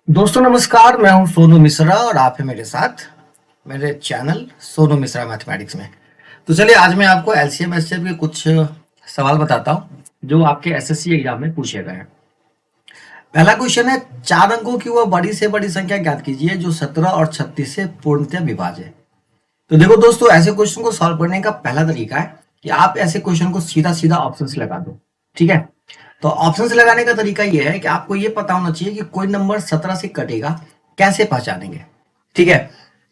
दोस्तों नमस्कार, मैं हूं सोनू मिश्रा और आप हैं मेरे साथ मेरे चैनल सोनू मिश्रा मैथमेटिक्स में। तो चलिए आज मैं आपको एलसीएम एचसीएफ के कुछ सवाल बताता हूं जो आपके एसएससी एग्जाम में पूछे गए हैं। पहला क्वेश्चन है, 4 अंकों की वह बड़ी से बड़ी संख्या ज्ञात कीजिए जो 17 और 36 से पूर्णतः विभाज्य है। तो देखो दोस्तों, ऐसे क्वेश्चन को सॉल्व करने का पहला तरीका है कि आप ऐसे क्वेश्चन को सीधा सीधा ऑप्शन से लगा दो। ठीक है, तो ऑप्शन से लगाने का तरीका यह है कि आपको यह पता होना चाहिए कि कोई नंबर 17 से कटेगा, कैसे पहचानेंगे। ठीक है,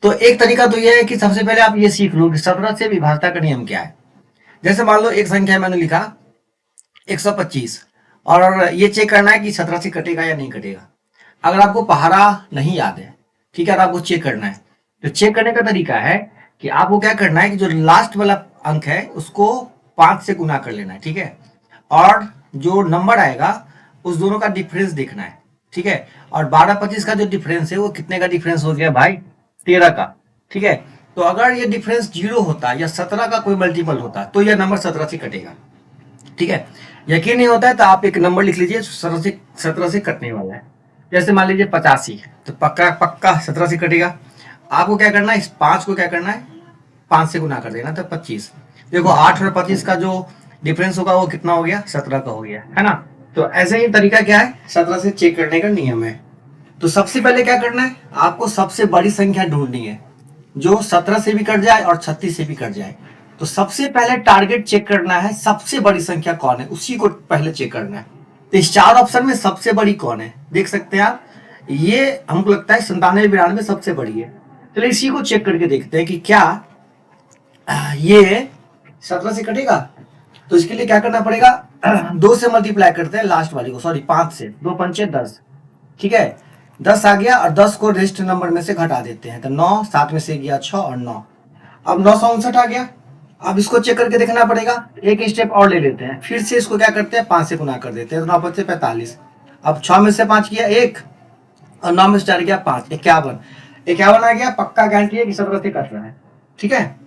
तो एक तरीका तो यह है कि सबसे पहले आप ये सीख लो कि 17 से विभाज्यता का नियम क्या है। जैसे मान लो एक संख्या मैंने लिखा 125 और ये चेक करना है कि 17 से कटेगा या नहीं कटेगा। अगर आपको पहाड़ा नहीं याद है, ठीक है, और आपको चेक करना है, तो चेक करने का तरीका है कि आपको क्या करना है कि जो लास्ट वाला अंक है उसको 5 से गुना कर लेना है। ठीक है, और जो नंबर आएगा उस दोनों का डिफरेंस देखना है। ठीक है, और 12-25 का जो डिफरेंस है वो कितने का डिफरेंस हो गया भाई? 13 का। ठीक है, तो अगर ये डिफरेंस 0 होता या 17 का कोई मल्टीपल होता तो यह नंबर 17 से कटेगा। ठीक है, यकीन नहीं होता है तो आप एक नंबर लिख लीजिए 17 से कटने वाला है। जैसे मान लीजिए 85, तो पक्का पक्का 17 से कटेगा। आपको क्या करना है, इस 5 को क्या करना है, 5 से गुना कर देना, तो 25। देखो 8 और 25 का जो डिफरेंस होगा वो कितना हो गया, 17 का हो गया, है ना। तो ऐसे ही तरीका क्या है, 17 से चेक करने का नियम है। तो सबसे पहले क्या करना है, आपको सबसे बड़ी संख्या ढूंढनी है जो 17 से भी कट जाए और 36 से भी कट जाए। तो सबसे पहले टारगेट चेक करना है, सबसे बड़ी संख्या कौन है उसी को पहले चेक करना है। तो इस 4 ऑप्शन में सबसे बड़ी कौन है देख सकते हैं आप। ये हमको लगता है 97-92 सबसे बड़ी है। चलिए इसी को चेक करके देखते हैं कि क्या ये 17 से कटेगा। तो इसके लिए क्या करना पड़ेगा, 2 से मल्टीप्लाई करते हैं लास्ट वाली को, सॉरी 5 से, 2 पंचे 10। ठीक है, 10 आ गया और 10 को रेस्ट नंबर में से घटा देते हैं, तो 9, 7 में से गया 6 और 9। अब 959 आ गया। अब इसको चेक करके देखना पड़ेगा, एक स्टेप और ले लेते हैं, फिर से इसको क्या करते हैं 5 से गुना कर देते हैं, तो 9 5 45। अब 6 में से 5 किया 1 और 9 में से 4 गया 5, 51। 51 आ गया, पक्का गारंटी है कि 17 से कट रहा है। ठीक है,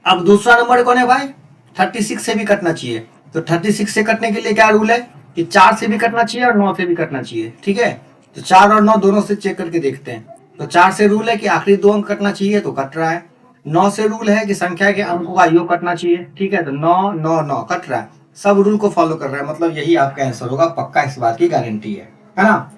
अब दूसरा नंबर कौन है भाई, 36 से भी कटना चाहिए। तो 36 से कटने के लिए क्या रूल है कि 4 से भी कटना चाहिए और 9 से भी कटना चाहिए। ठीक है, तो 4 और 9 दोनों से चेक करके देखते हैं। तो 4 से रूल है कि आखिरी 2 अंक कटना चाहिए, तो कट रहा है। 9 से रूल है कि संख्या के अंकों का योग कटना चाहिए। ठीक है, तो 9 9 9 कट रहा है। सब रूल को फॉलो कर रहा है, मतलब यही आपका आंसर होगा, पक्का इस बात की गारंटी है ना।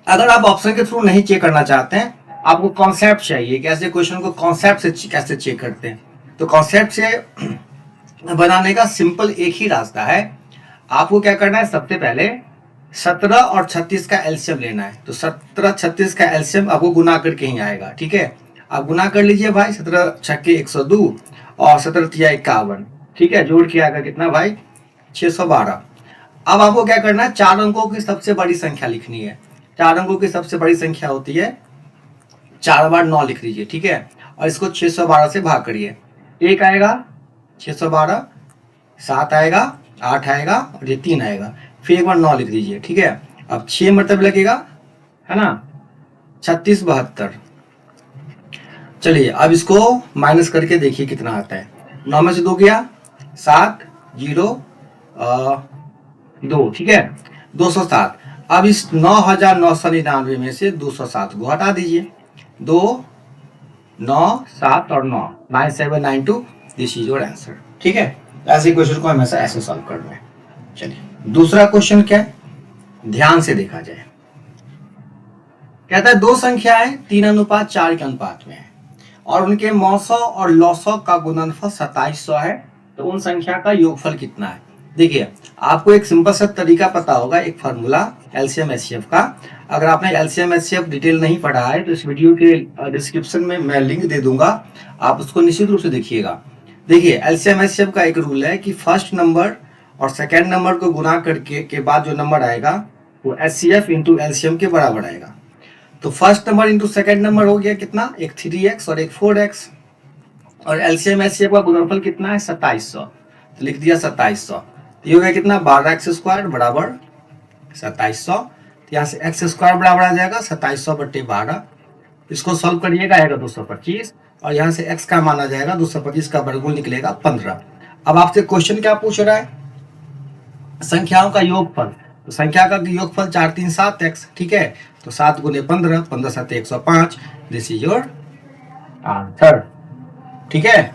अगर आप ऑप्शन के थ्रू नहीं चेक करना चाहते हैं, आपको कॉन्सेप्ट चाहिए कि ऐसे क्वेश्चन को कॉन्सेप्ट से कैसे चेक करते हैं, तो कॉन्सेप्ट से बनाने का सिंपल एक ही रास्ता है। आपको क्या करना है, सबसे पहले 17 और 36 का एलसीएम लेना है। तो 17 36 का एलसीएम आपको गुना करके ही आएगा। ठीक है, आप गुना कर लीजिए भाई, 17 छक्के 102 और 17 तिया 51। ठीक है, जोड़ के आएगा कितना भाई, 612। अब आपको क्या करना है, 4 अंकों की सबसे बड़ी संख्या लिखनी है। 4 अंकों की सबसे बड़ी संख्या होती है 4 बार 9 लिख लीजिए। ठीक है, और इसको 612 से भाग करिए, 1 आएगा 612, 7 आएगा, 8 आएगा और ये 3 आएगा, फिर एक बार 9 लिख दीजिए। ठीक है, अब 6 मतलब लगेगा, है ना, 36 72। चलिए अब इसको माइनस करके देखिए कितना आता है। 9 में से 2 गया 7, 0 2। ठीक है, 207। अब इस 9999 में से 207 को हटा दीजिए। 2 9 7 और 9 9792, दिस इज योर आंसर। ठीक है, ऐसे क्वेश्चन को हमेशा ऐसे सॉल्व करना है। चलिए दूसरा क्वेश्चन क्या है, ध्यान से देखा जाए। कहता है दो संख्याएं 3:4 के अनुपात में है और उनके मौसौ और लौसौ का गुणनफल 2700 है, तो उन संख्या का योगफल कितना है। देखिए आपको एक सिंपल सा तरीका पता होगा, एक फार्मूला एलसीएम एचसीएफ का। अगर आपने एलसीएम एचसीएफ डिटेल नहीं पढ़ा है तो इस वीडियो के डिस्क्रिप्शन में मैं लिंक दे दूंगा, आप उसको निश्चित रूप से देखिएगा। देखिए एलसीएम एचसीएफ का एक रूल है कि फर्स्ट नंबर और सेकेंड नंबर को गुना करके के बाद जो नंबर आएगा वो एचसीएफ इंटू एलसीएम के बराबर आएगा। तो first number into second number हो गया कितना, एक 3x और एक 4x, और एलसीएम एचसीएफ का गुणनफल कितना है 2700, तो लिख दिया 2700। ये हो गया कितना, 12x² बराबर 2700। तो यहाँ से x² बराबर आ जाएगा 2700/12। इसको सॉल्व करिएगा, आएगा 225, और यहाँ से x का माना जाएगा 225 का वर्गमूल निकलेगा 15। अब आपसे क्वेश्चन क्या पूछ रहा है, संख्याओं का योगफल। तो संख्या का योगफल 4 3 7 x, ठीक है। तो 7 गुने 15, 15 7 105, दिस इज योर आंसर, ठीक है।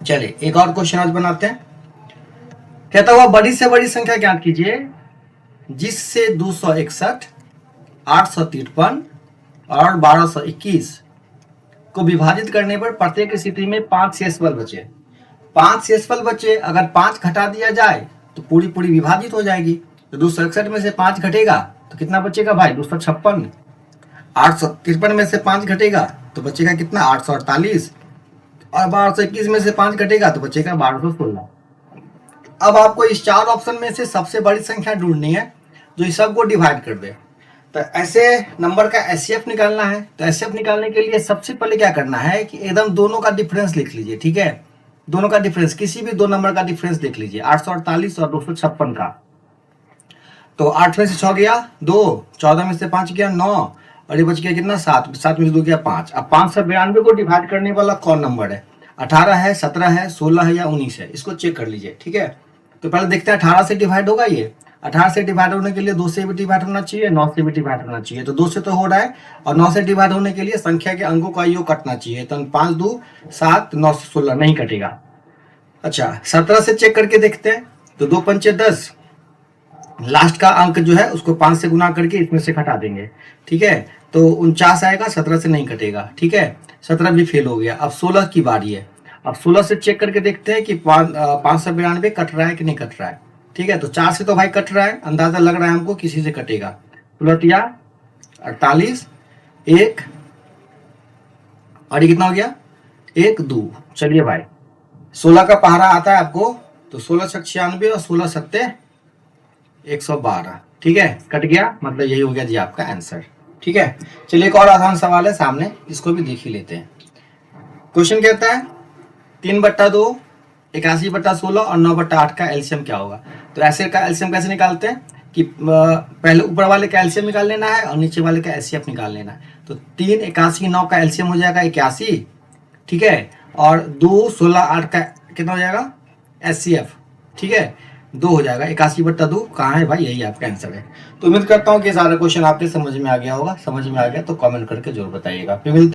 चलिए एक और क्वेश्चन आज बनाते हैं। कहता हुआ बड़ी से बड़ी संख्या ज्ञात कीजिए जिससे 261, 853 और 1221 को विभाजित करने पर प्रत्येक स्थिति में 5 शेषफल बचे। 5 शेषफल बचे, अगर 5 घटा दिया जाए तो पूरी पूरी विभाजित हो जाएगी। तो 261 में से 5 घटेगा तो कितना बचेगा भाई? 256। 853 में से 5 घटेगा तो बचेगा कितना? 848। और 1221 में से 5 घटेगा तो बचेगा 1216। अब आपको इस 4 ऑप्शन में से सबसे बड़ी संख्या ढूंढनी है जो इस सबको डिवाइड कर दे। तो ऐसे नंबर का एचसीएफ निकालना है। तो एचसीएफ निकालने के लिए सबसे पहले क्या करना है कि एकदम दोनों का डिफरेंस लिख लीजिए, ठीक है। दोनों का डिफरेंस, किसी भी दो नंबर का डिफरेंस देख लीजिए, 848 और 256 का। तो 8 में से 6 गया 2, 14 में से 5 गया 9, और ये बच गया कितना? 7, 7 में से 2 गया 5। अब 592 को डिवाइड करने वाला कौन नंबर है? 18 है, 17 है, 16 है या 19 है? इसको चेक कर लीजिए, ठीक है। तो पहले देखते हैं 18 से डिवाइड होगा ये। 18 से डिवाइड होने के लिए 2 से भी डिवाइड होना चाहिए, 9 से भी डिवाइड होना चाहिए। तो 2 से तो हो रहा है, और 9 से डिवाइड होने के लिए संख्या के अंकों का योग कटना चाहिए। तो 5 2 7, 9 से 16 नहीं कटेगा। अच्छा 17 से चेक करके देखते हैं। तो 2 पंचे 10, लास्ट का अंक जो है उसको 5 से गुना करके इसमें से घटा देंगे, ठीक है। तो 49 आएगा, 17 से नहीं कटेगा, ठीक है। 17 भी फेल हो गया। अब 16 की बारी है। अब 16 से चेक करके देखते हैं कि 592 कट रहा है कि नहीं कट रहा है, ठीक है। तो 4 से तो भाई कट रहा है, अंदाजा लग रहा है हमको किसी से कटेगा। 48, 1 और ये कितना हो गया? 1 2। चलिए भाई 16 का पहाड़ा आता है आपको, तो 16 छक 96 और 16 सत्ते 112, ठीक है। कट गया, मतलब यही हो गया जी आपका आंसर, ठीक है। चलिए एक और आसान सवाल है सामने, इसको भी देख ही लेते हैं। क्वेश्चन कहता है 3/2, 81/16 और 9/8 का एलसीएम क्या होगा? तो ऐसे का एलसीएम कैसे निकालते हैं कि पहले ऊपर वाले का एलसीएम निकाल लेना है और नीचे वाले का एचसीएफ निकाल लेना है। तो 3 81 9 का एलसीएम हो जाएगा 81, ठीक है। और 2 16 8 का कितना हो जाएगा? एचसीएफ, ठीक है। 2 हो जाएगा। 81/2 कहाँ है भाई? यही आपका आंसर है। तो उम्मीद करता हूँ कि सारा क्वेश्चन आपके समझ में आ गया होगा। समझ में आ गया तो कमेंट करके जरूर बताइएगा। फिर मिलते